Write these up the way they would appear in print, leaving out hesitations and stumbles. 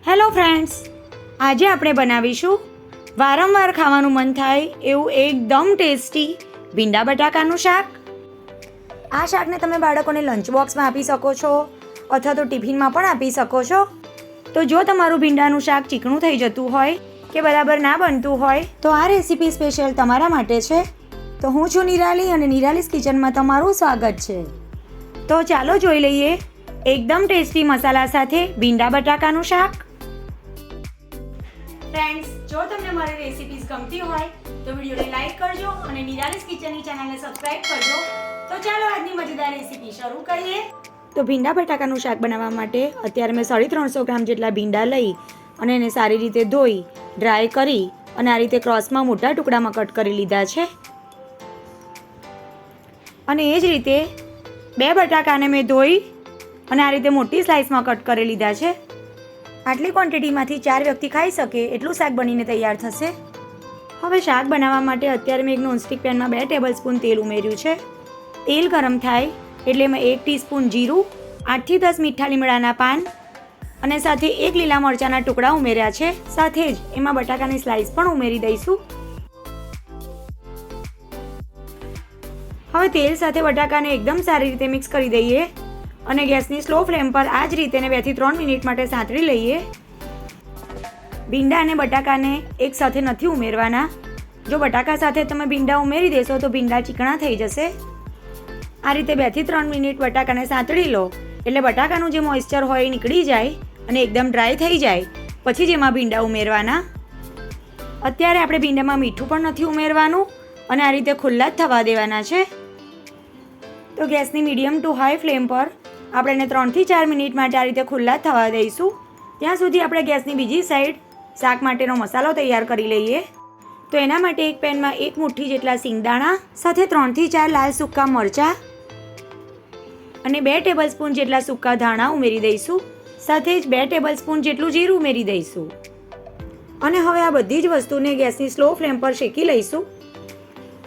Hello friends, આજે આપણે બનાવીશું વારંવાર ખાવાનું મન થાય એવું એકદમ ટેસ્ટી ભીંડા બટાકાનું શાક. આ શાકને તમે બાળકોને લંચ બોક્સમાં આપી શકો છો અથવા તો ટિફિનમાં પણ આપી શકો છો. તો જો તમારું ભીંડાનું શાક ચીકણું થઈ જતું હોય કે બરાબર ના બનતું હોય તો આ રેસીપી સ્પેશિયલ તમારા માટે છે. તો હું છું નિરાલી અને નિરાલીસ કિચનમાં તમારું સ્વાગત છે. તો ચાલો જોઈ લઈએ એકદમ ટેસ્ટી મસાલા સાથે ભીંડા બટાકાનું શાક. ફ્રેન્ડ્સ, જો તમને મારી રેસિપીઝ ગમતી હોય તો વિડીયોને લાઈક કરજો અને નિરાલીસ કિચનની ચેનલને સબસ્ક્રાઇબ કરજો. તો ચાલો આજની મજેદાર રેસિપી શરૂ કરીએ. તો ભીંડા બટાકાનું શાક બનાવવા માટે અત્યારે મેં 350 ગ્રામ જેટલા ભીંડા લઈ અને એને સારી રીતે ધોઈ ડ્રાય કરી અને આ રીતે ક્રોસમાં મોટા ટુકડામાં કટ કરી લીધા છે. અને એ જ રીતે 2 બટાકાને મેં ધોઈ અને આ રીતે મોટી સ્લાઇસમાં કટ કરી લીધા છે. આટલી ક્વોન્ટિટીમાંથી 4 વ્યક્તિ ખાઈ શકે એટલું શાક બનીને તૈયાર થશે. હવે શાક બનાવવા માટે અત્યારે મેં એક નોનસ્ટિક પેનમાં 2 ટેબલસ્પૂન તેલ ઉમેર્યું છે. તેલ ગરમ થાય એટલે મેં 1 ટીસ્પૂન જીરું, 8 થી 10 મીઠા લીમડાના પાન અને સાથે 1 લીલા મરચાંના ટુકડા ઉમેર્યા છે. સાથે જ એમાં બટાકાની સ્લાઇસ પણ ઉમેરી દઈશું. હવે તેલ સાથે બટાકાને એકદમ સારી રીતે મિક્સ કરી દઈએ અને ગેસની સ્લો ફ્લેમ પર આ જ રીતે 2 થી 3 મિનિટ માટે સાંતળી લઈએ. ભીંડા અને બટાકાને એક સાથે નથી ઉમેરવાના. જો બટાકા સાથે તમે ભીંડા ઉમેરી દેશો તો ભીંડા ચીકણા થઈ જશે. આ રીતે 2 થી 3 મિનિટ બટાકાને સાંતળી લો એટલે બટાકાનું જે મોઇસ્ચર હોય એ નીકળી જાય અને એકદમ ડ્રાય થઈ જાય પછી જ એમાં ભીંડા ઉમેરવાના. અત્યારે આપણે ભીંડામાં મીઠું પણ નથી ઉમેરવાનું અને આ રીતે ખુલ્લા જ થવા દેવાના છે. તો ગેસની મીડિયમ ટુ હાઈ ફ્લેમ પર આપણે એને 3 થી 4 મિનિટ માટે આ રીતે ખુલ્લા થવા દઈશું. ત્યાં સુધી આપણે ગેસની બીજી સાઈડ શાક માટેનો મસાલો તૈયાર કરી લઈએ. તો એના માટે એક પેનમાં 1 મુઠ્ઠી જેટલા સિંગદાણા સાથે 3 થી 4 લાલ સૂકા મરચાં અને 2 ટેબલસ્પૂન જેટલા સૂકા ધાણા ઉમેરી દઈશું. સાથે જ 2 ટેબલસ્પૂન જેટલું જીરું ઉમેરી દઈશું. અને હવે આ બધી જ વસ્તુને ગેસની સ્લો ફ્લેમ પર શેકી લઈશું.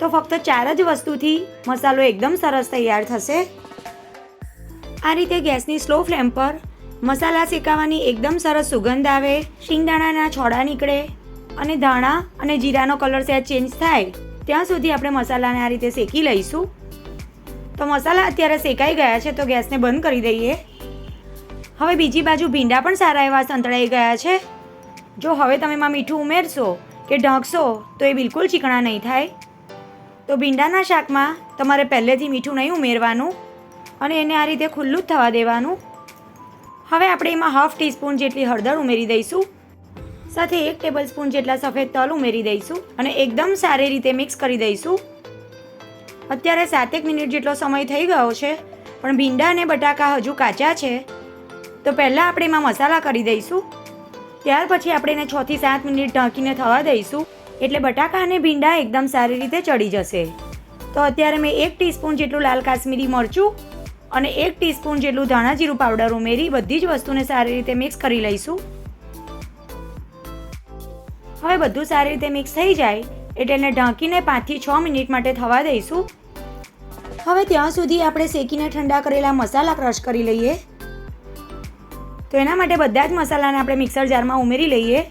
તો ફક્ત 4 જ વસ્તુથી મસાલો એકદમ સરસ તૈયાર થશે. આ રીતે ગેસની સ્લો ફ્લેમ પર મસાલા શેકાવાની એકદમ સરસ સુગંધ આવે, શિંગદાણાના છોડા નીકળે અને ધાણા અને જીરાનો કલર સહેજ ચેન્જ થાય ત્યાં સુધી આપણે મસાલાને આ રીતે શેકી લઈશું. તો મસાલા અત્યારે શેકાઈ ગયા છે તો ગેસને બંધ કરી દઈએ. હવે બીજી બાજુ ભીંડા પણ સારા એવા સંતળાઈ ગયા છે. જો હવે તમે એમાં મીઠું ઉમેરશો કે ઢાંકશો તો એ બિલકુલ ચીકણા નહીં થાય. તો ભીંડાના શાકમાં તમારે પહેલેથી મીઠું નહીં ઉમેરવાનું અને એને આ રીતે ખુલ્લું જ થવા દેવાનું. હવે આપણે એમાં 1/2 ટીસ્પૂન જેટલી હળદર ઉમેરી દઈશું. સાથે 1 ટેબલસ્પૂન જેટલા સફેદ તલ ઉમેરી દઈશું અને એકદમ સારી રીતે મિક્સ કરી દઈશું. અત્યારે 7 મિનિટ જેટલો સમય થઈ ગયો છે પણ ભીંડા અને બટાકા હજુ કાચા છે. તો પહેલાં આપણે એમાં મસાલા કરી દઈશું. ત્યાર પછી આપણે એને 6 થી 7 મિનિટ ઢાંકીને થવા દઈશું એટલે બટાકા અને ભીંડા એકદમ સારી રીતે ચડી જશે. તો અત્યારે મેં 1 ટીસ્પૂન જેટલું લાલ કાશ્મીરી મરચું અને 1 ટીસ્પૂન જેટલું ધાણા જીરું પાવડર ઉમેરી બધી જ વસ્તુને સારી રીતે મિક્સ કરી લઈશું. હવે બધું સારી રીતે મિક્સ થઈ જાય એટલે એને ઢાંકીને 5 થી 6 મિનિટ માટે થવા દઈશું. હવે ત્યાં સુધી આપણે શેકીને ઠંડા કરેલા મસાલા ક્રશ કરી લઈએ. તો એના માટે બધા જ મસાલાને આપણે મિક્સર જારમાં ઉમેરી લઈએ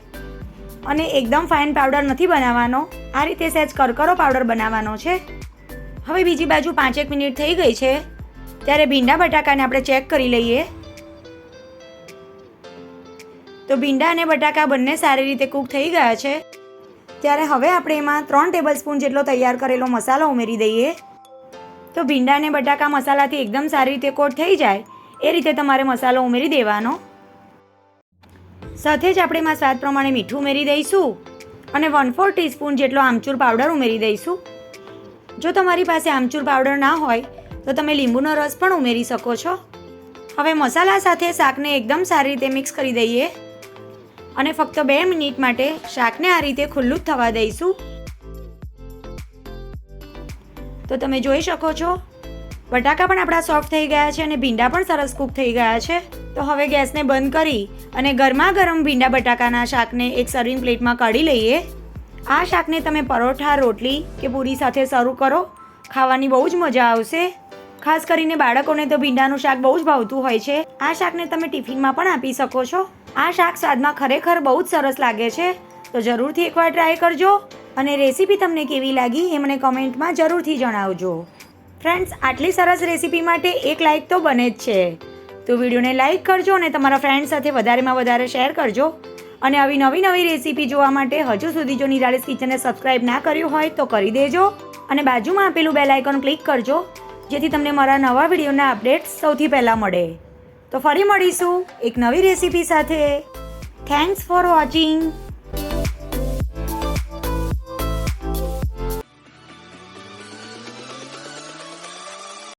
અને એકદમ ફાઇન પાવડર નથી બનાવવાનો, આ રીતે સહેજ કરકરો પાવડર બનાવવાનો છે. હવે બીજી બાજુ 5 મિનિટ થઈ ગઈ છે ત્યારે ભીંડા બટાકાને આપણે ચેક કરી લઈએ. તો ભીંડા અને બટાકા બંને સારી રીતે કૂક થઈ ગયા છે. ત્યારે હવે આપણે એમાં 3 ટેબલસ્પૂન જેટલો તૈયાર કરેલો મસાલો ઉમેરી દઈએ. તો ભીંડા અને બટાકા મસાલાથી એકદમ સારી રીતે કોટ થઈ જાય એ રીતે તમારે મસાલો ઉમેરી દેવાનો. સાથે જ આપણે એમાં સ્વાદ પ્રમાણે મીઠું ઉમેરી દઈશું અને 1/4 ટીસ્પૂન જેટલો આમચૂર પાવડર ઉમેરી દઈશું. જો તમારી પાસે આમચૂર પાવડર ના હોય તો તમે લીંબુનો રસ પણ ઉમેરી શકો છો. હવે મસાલા સાથે શાકને એકદમ સારી રીતે મિક્સ કરી દઈએ અને ફક્ત 2 મિનિટ માટે શાકને આ રીતે ખુલ્લું જ થવા દઈશું. તો તમે જોઈ શકો છો બટાકા પણ આપણા સોફ્ટ થઈ ગયા છે અને ભીંડા પણ સરસ કૂક થઈ ગયા છે. તો હવે ગેસને બંધ કરી અને ગરમા ગરમ ભીંડા બટાકાના શાકને એક સર્વિંગ પ્લેટમાં કાઢી લઈએ. આ શાકને તમે પરોઠા, રોટલી કે પૂરી સાથે સર્વ કરો, ખાવાની બહુ જ મજા આવશે. ખાસ કરીને બાળકોને તો ભીંડાનું શાક બહુ જ ભાવતું હોય છે. આ શાકને તમે ટિફિનમાં પણ આપી શકો છો. આ શાક સ્વાદમાં ખરેખર બહુ જ સરસ લાગે છે, તો જરૂરથી એકવાર ટ્રાય કરજો અને રેસીપી તમને કેવી લાગી એ મને કમેન્ટમાં જરૂરથી જણાવજો. ફ્રેન્ડ્સ, આટલી સરસ રેસીપી માટે એક લાઇક તો બને જ છે, તો વિડીયોને લાઇક કરજો અને તમારા ફ્રેન્ડ સાથે વધારેમાં વધારે શેર કરજો. અને આવી નવી રેસીપી જોવા માટે હજુ સુધી જો નિરાલીસ કિચનને સબસ્ક્રાઇબ ના કર્યું હોય તો કરી દેજો અને બાજુમાં આપેલું બેલ આઇકોન ક્લિક કરજો, જેથી તમને મારા નવા વિડીયોના અપડેટ્સ સૌથી પહેલાં મળે. તો ફરી મળીશું એક નવી રેસીપી સાથે. Thanks for watching.